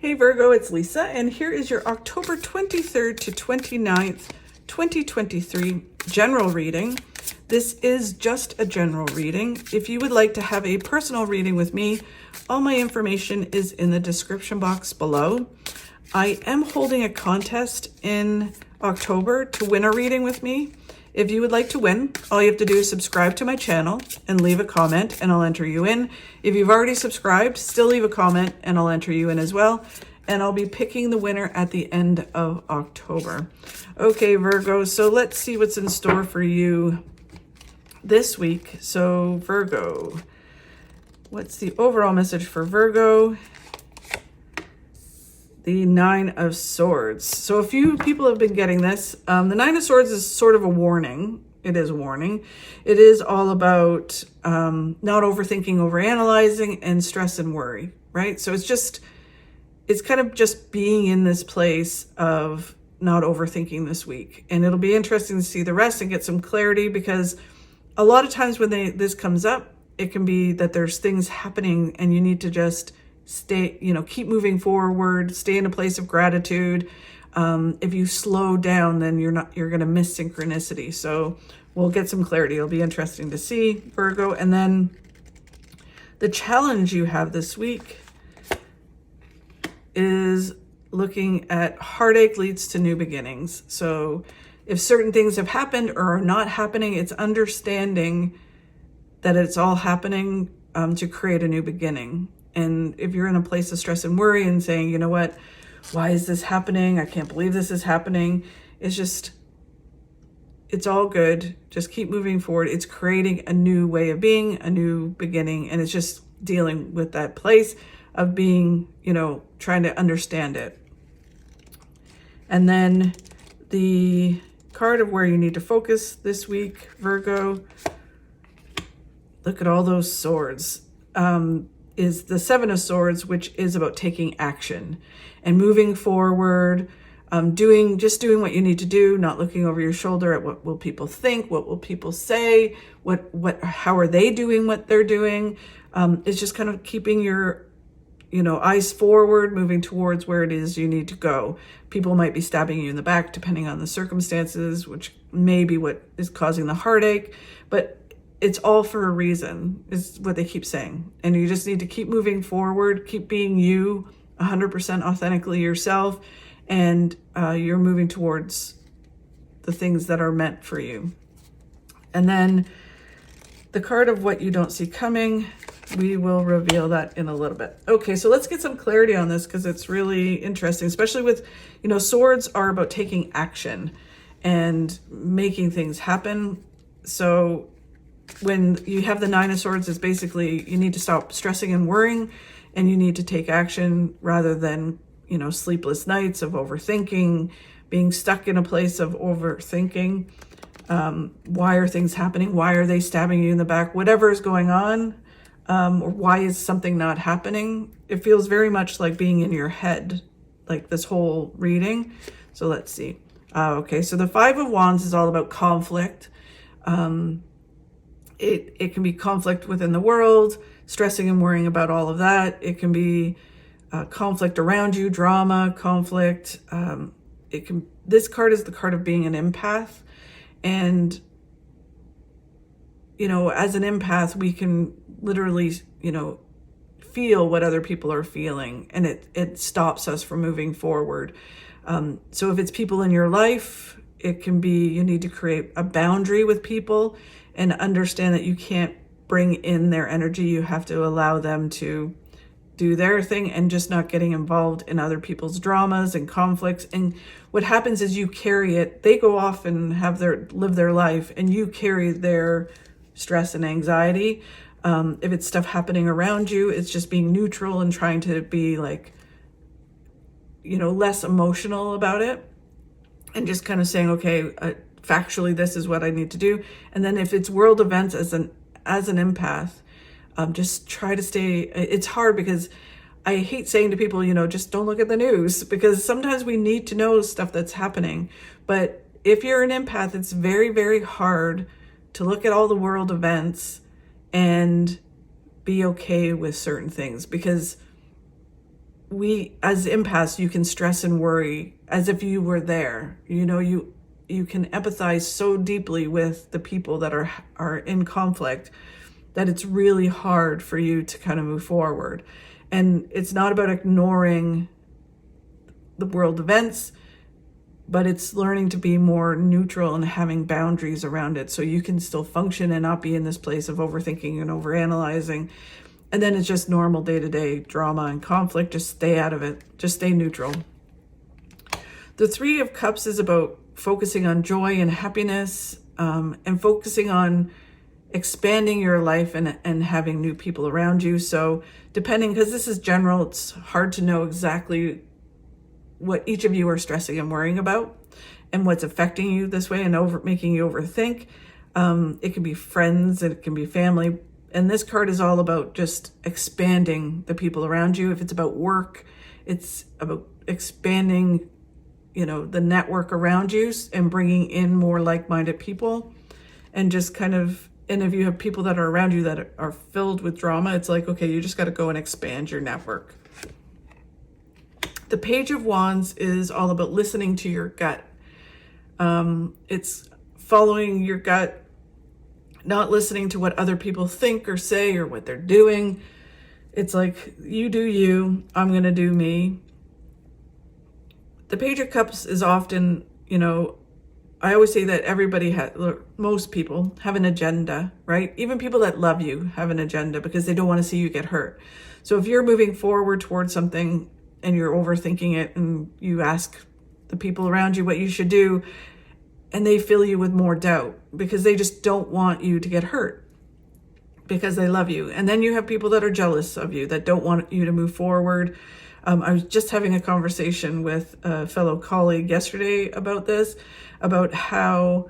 Hey Virgo, it's Lisa, and here is your October 23rd to 29th, 2023 general reading. This is just a general reading. If you would like to have a personal reading with me, all my information is in the description box below. I am holding a contest in October to win a reading with me. If you would like to win, all you have to do is subscribe to my channel and leave a comment and I'll enter you in. If you've already subscribed, still leave a comment and I'll enter you in as well. And I'll be picking the winner at the end of October. Okay, Virgo, so let's see what's in store for you this week. So Virgo, what's the overall message for Virgo? The Nine of Swords. So a few people have been getting this. The Nine of Swords is sort of a warning. It is a warning. It is all about not overthinking, overanalyzing, and stress and worry, right? So it's kind of just being in this place of not overthinking this week. And it'll be interesting to see the rest and get some clarity, because a lot of times when this comes up, it can be that there's things happening and you need to just stay, keep moving forward, stay in a place of gratitude. If you slow down, then you're going to miss synchronicity. So we'll get some clarity. It'll be interesting to see, Virgo. And then the challenge you have this week is looking at heartache leads to new beginnings. So if certain things have happened or are not happening, it's understanding that it's all happening to create a new beginning. And if you're in a place of stress and worry and saying, you know what, why is this happening? I can't believe this is happening. It's all good. Just keep moving forward. It's creating a new way of being, a new beginning. And it's just dealing with that place of being, trying to understand it. And then the card of where you need to focus this week, Virgo, look at all those swords. Is the Seven of Swords, which is about taking action and moving forward, doing what you need to do, not looking over your shoulder at what will people think, what will people say, how are they doing what they're doing. It's just kind of keeping your, eyes forward, moving towards where it is you need to go. People might be stabbing you in the back, depending on the circumstances, which may be what is causing the heartache, but it's all for a reason, is what they keep saying. And you just need to keep moving forward, keep being you, 100% authentically yourself, and you're moving towards the things that are meant for you. And then the card of what you don't see coming, we will reveal that in a little bit. Okay, so let's get some clarity on this, because it's really interesting, especially with, swords are about taking action and making things happen. So when you have the Nine of Swords, it's basically you need to stop stressing and worrying, and you need to take action rather than, sleepless nights of overthinking, being stuck in a place of overthinking. Why are things happening? Why are they stabbing you in the back? Whatever is going on, or why is something not happening? It feels very much like being in your head, like this whole reading. So let's see. Okay, so the Five of Wands is all about conflict. It can be conflict within the world, stressing and worrying about all of that. It can be conflict around you, drama, conflict. This card is the card of being an empath. And, as an empath, we can literally, feel what other people are feeling, and it stops us from moving forward. So if it's people in your life, it can be, you need to create a boundary with people and understand that you can't bring in their energy. You have to allow them to do their thing and just not getting involved in other people's dramas and conflicts. And what happens is you carry it. They go off and live their life, and you carry their stress and anxiety. If it's stuff happening around you, it's just being neutral and trying to be less emotional about it, and just kind of saying, okay, factually, this is what I need to do. And then if it's world events as an empath, just try to stay. It's hard because I hate saying to people, just don't look at the news, because sometimes we need to know stuff that's happening. But if you're an empath, it's very, very hard to look at all the world events and be okay with certain things, because we, as empaths, you can stress and worry as if you were there. You know, you can empathize so deeply with the people that are in conflict that it's really hard for you to kind of move forward. And it's not about ignoring the world events, but it's learning to be more neutral and having boundaries around it so you can still function and not be in this place of overthinking and overanalyzing. And then it's just normal day-to-day drama and conflict. Just stay out of it. Just stay neutral. The Three of Cups is about focusing on joy and happiness, and focusing on expanding your life and having new people around you. So depending, because this is general, it's hard to know exactly what each of you are stressing and worrying about and what's affecting you this way and making you overthink. It can be friends, it can be family. And this card is all about just expanding the people around you. If it's about work, it's about expanding, you know, the network around you and bringing in more like-minded people. And just kind of, and if you have people that are around you that are filled with drama, it's like, okay, you just got to go and expand your network. The Page of Wands is all about listening to your gut. It's following your gut, not listening to what other people think or say or what they're doing. It's like, you do you, I'm going to do me. The Page of Cups is often, you know, I always say that most people have an agenda, right? Even people that love you have an agenda because they don't want to see you get hurt. So if you're moving forward towards something and you're overthinking it and you ask the people around you what you should do, and they fill you with more doubt because they just don't want you to get hurt because they love you. And then you have people that are jealous of you, that don't want you to move forward. I was just having a conversation with a fellow colleague yesterday about this, about how,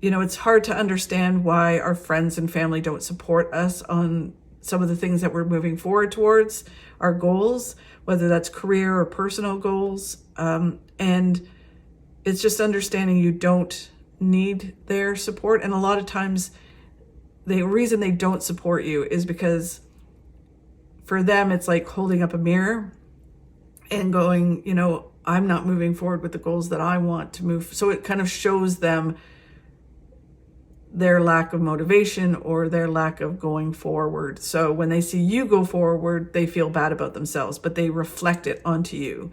you know, it's hard to understand why our friends and family don't support us on some of the things that we're moving forward towards, our goals, whether that's career or personal goals. And it's just understanding you don't need their support. And a lot of times the reason they don't support you is because for them, it's like holding up a mirror and going, you know, I'm not moving forward with the goals that I want to move. So it kind of shows them their lack of motivation or their lack of going forward. So when they see you go forward, they feel bad about themselves, but they reflect it onto you.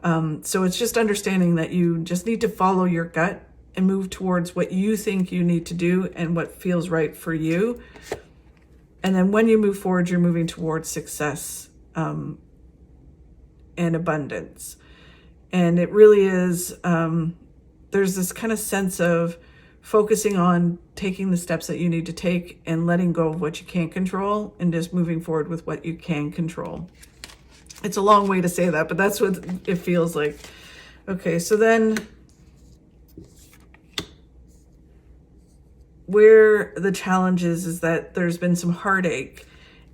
So it's just understanding that you just need to follow your gut and move towards what you think you need to do and what feels right for you. And then when you move forward, you're moving towards success, and abundance. And it really is, there's this kind of sense of focusing on taking the steps that you need to take and letting go of what you can't control and just moving forward with what you can control. It's a long way to say that, but that's what it feels like. Okay, so then where the challenge is that there's been some heartache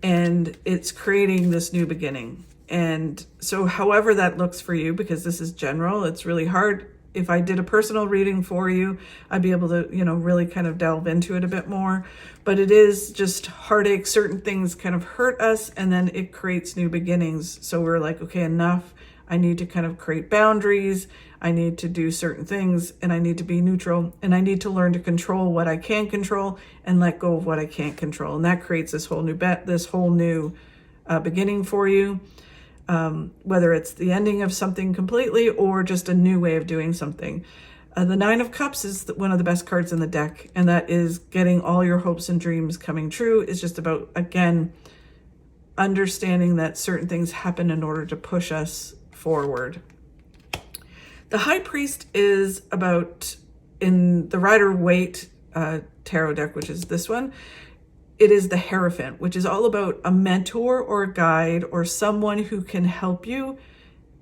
and it's creating this new beginning. And so however that looks for you, because this is general, it's really hard. If I did a personal reading for you, I'd be able to, you know, really kind of delve into it a bit more. But it is just heartache. Certain things kind of hurt us and then it creates new beginnings. So we're like, okay, enough. I need to kind of create boundaries. I need to do certain things and I need to be neutral and I need to learn to control what I can control and let go of what I can't control. And that creates this whole new beginning for you. Whether it's the ending of something completely or just a new way of doing something. The Nine of Cups is one of the best cards in the deck, and that is getting all your hopes and dreams coming true. It's just about, again, understanding that certain things happen in order to push us forward. The High Priest is about, in the Rider-Waite tarot deck, which is this one, it is the Hierophant, which is all about a mentor or a guide or someone who can help you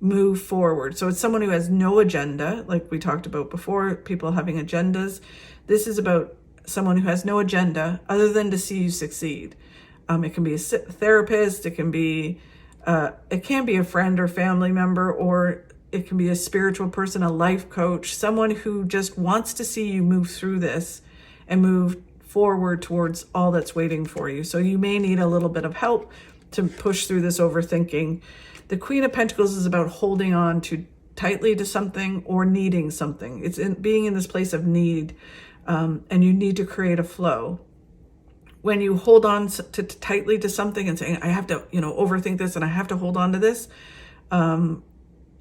move forward. So it's someone who has no agenda, like we talked about before, people having agendas. This is about someone who has no agenda other than to see you succeed. It can be a therapist, it can be a friend or family member, or it can be a spiritual person, a life coach, someone who just wants to see you move through this and move forward towards all that's waiting for you. So you may need a little bit of help push through this overthinking. The Queen of Pentacles is about holding on tightly to something or needing something. It's being in this place of need, and you need to create a flow. When you hold on tightly to something and saying, I have to, overthink this and I have to hold on to this,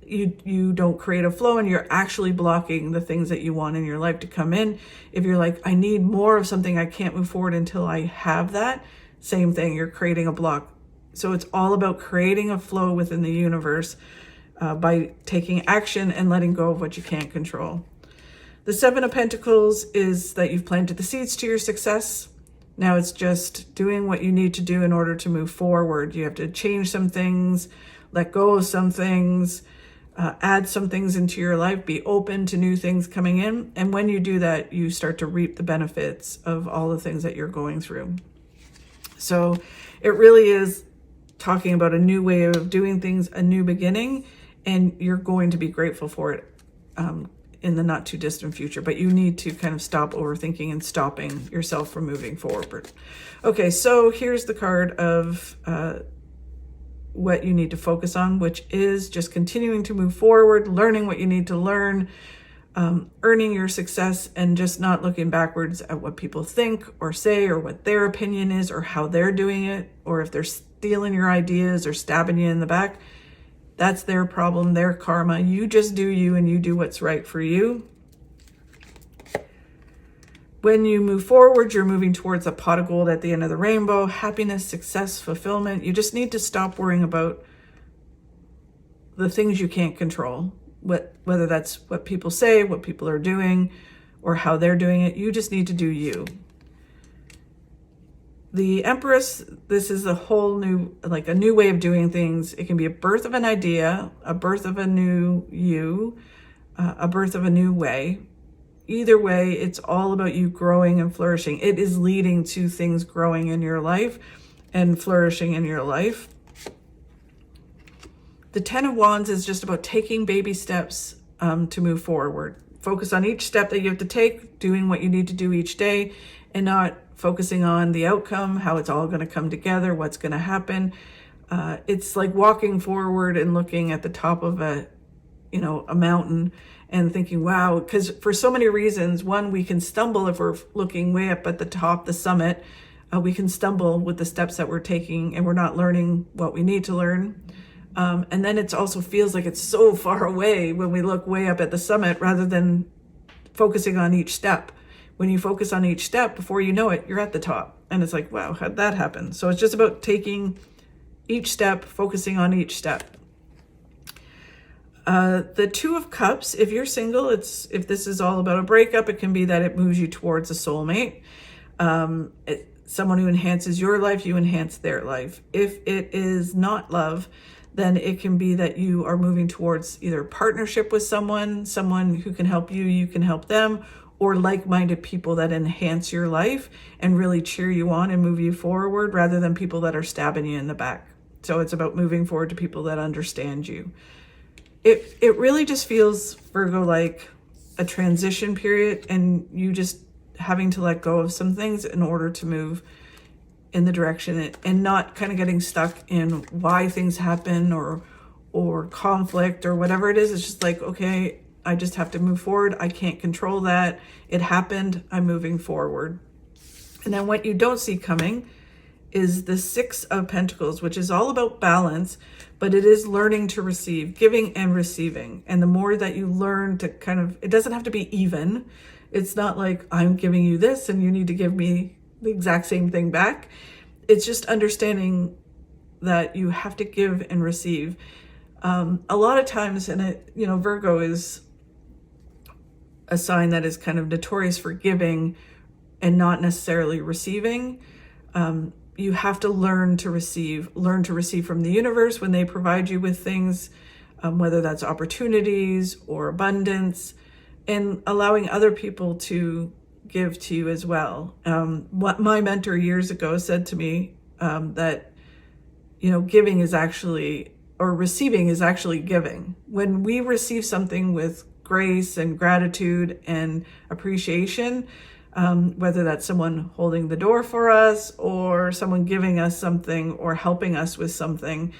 you don't create a flow, and you're actually blocking the things that you want in your life to come in. If you're like, I need more of something, I can't move forward until I have that, same thing, you're creating a block. So it's all about creating a flow within the universe by taking action and letting go of what you can't control. The Seven of Pentacles is that you've planted the seeds to your success. Now it's just doing what you need to do in order to move forward. You have to change some things, let go of some things, add some things into your life, be open to new things coming in. And when you do that, you start to reap the benefits of all the things that you're going through. So it really is talking about a new way of doing things, a new beginning, and you're going to be grateful for it in the not too distant future. But you need to kind of stop overthinking and stopping yourself from moving forward. Okay, so here's the card of what you need to focus on, which is just continuing to move forward, learning what you need to learn, earning your success, and just not looking backwards at what people think or say or what their opinion is or how they're doing it, or if they're stealing your ideas or stabbing you in the back. That's their problem, their karma. You just do you, and you do what's right for you. When you move forward, you're moving towards a pot of gold at the end of the rainbow, happiness, success, fulfillment. You just need to stop worrying about the things you can't control, whether that's what people say, what people are doing, or how they're doing it. You just need to do you. The Empress, this is a whole new, like a new way of doing things. It can be a birth of an idea, a birth of a new you, a birth of a new way. Either way, it's all about you growing and flourishing. It is leading to things growing in your life and flourishing in your life. The Ten of Wands is just about taking baby steps to move forward. Focus on each step that you have to take, doing what you need to do each day, and not focusing on the outcome, how it's all going to come together, what's going to happen. It's like walking forward and looking at the top of a mountain and thinking, wow, because for so many reasons, one, we can stumble if we're looking way up at the top, the summit. We can stumble with the steps that we're taking and we're not learning what we need to learn. And then it also feels like it's so far away when we look way up at the summit rather than focusing on each step. When you focus on each step, before you know it, you're at the top. And it's like, wow, how'd that happen? So it's just about taking each step, focusing on each step. The Two of Cups, if you're single, if this is all about a breakup, it can be that it moves you towards a soulmate. Someone who enhances your life, you enhance their life. If it is not love, then it can be that you are moving towards either a partnership with someone who can help you, you can help them, or like-minded people that enhance your life and really cheer you on and move you forward rather than people that are stabbing you in the back. So it's about moving forward to people that understand you. It really just feels, Virgo, like a transition period, and you just having to let go of some things in order to move in the direction and not kind of getting stuck in why things happen or conflict or whatever it is. It's just like, okay, I just have to move forward. I can't control that. It happened. I'm moving forward. And then what you don't see coming is the Six of Pentacles, which is all about balance, but it is learning to receive, giving and receiving. And the more that you learn to kind of, it doesn't have to be even. It's not like I'm giving you this and you need to give me the exact same thing back. It's just understanding that you have to give and receive. A lot of times, and Virgo is a sign that is kind of notorious for giving and not necessarily receiving. You have to learn to receive from the universe when they provide you with things, whether that's opportunities or abundance, and allowing other people to give to you as well. What my mentor years ago said to me, that, giving is actually, or receiving is actually giving. When we receive something with grace and gratitude and appreciation, whether that's someone holding the door for us or someone giving us something or helping us with something.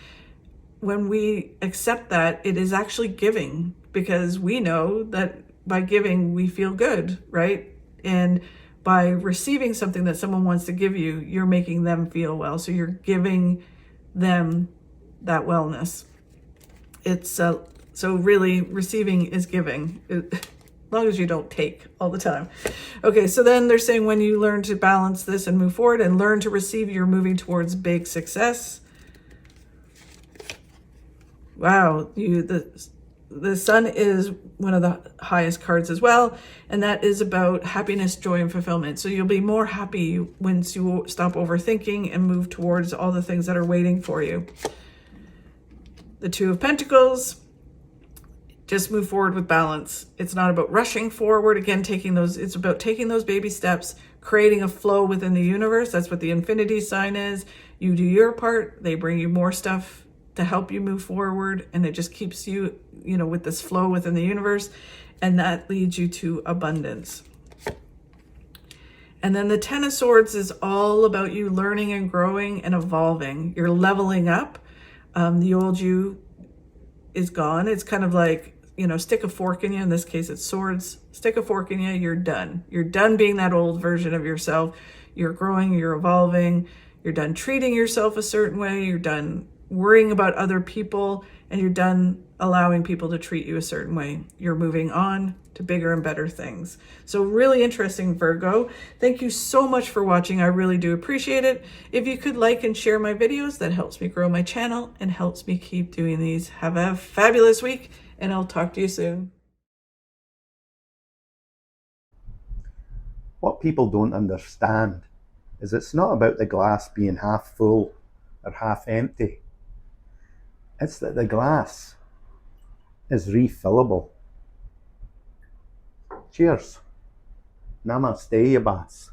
When we accept that, it is actually giving, because we know that by giving, we feel good, right? And by receiving something that someone wants to give you, you're making them feel well. So you're giving them that wellness. It's so really receiving is giving, as long as you don't take all the time. Okay, so then they're saying when you learn to balance this and move forward and learn to receive, you're moving towards big success. Wow, the sun is one of the highest cards as well, and that is about happiness, joy, and fulfillment. So you'll be more happy once you stop overthinking and move towards all the things that are waiting for you. The Two of Pentacles, just move forward with balance. It's not about rushing forward. Again, it's about taking those baby steps, creating a flow within the universe. That's what the infinity sign is. You do your part, they bring you more stuff to help you move forward, and it just keeps you, with this flow within the universe, and that leads you to abundance. And then the Ten of Swords is all about you learning and growing and evolving. You're leveling up. The old you is gone. It's kind of like, stick a fork in you. In this case, it's swords. Stick a fork in you, you're done. You're done being that old version of yourself. You're growing, you're evolving. You're done treating yourself a certain way. You're done worrying about other people, and you're done allowing people to treat you a certain way. You're moving on to bigger and better things. So really interesting, Virgo. Thank you so much for watching. I really do appreciate it. If you could like and share my videos, that helps me grow my channel and helps me keep doing these. Have a fabulous week, and I'll talk to you soon. What people don't understand is it's not about the glass being half full or half empty. It's that the glass is refillable. Cheers. Namaste, Yabas.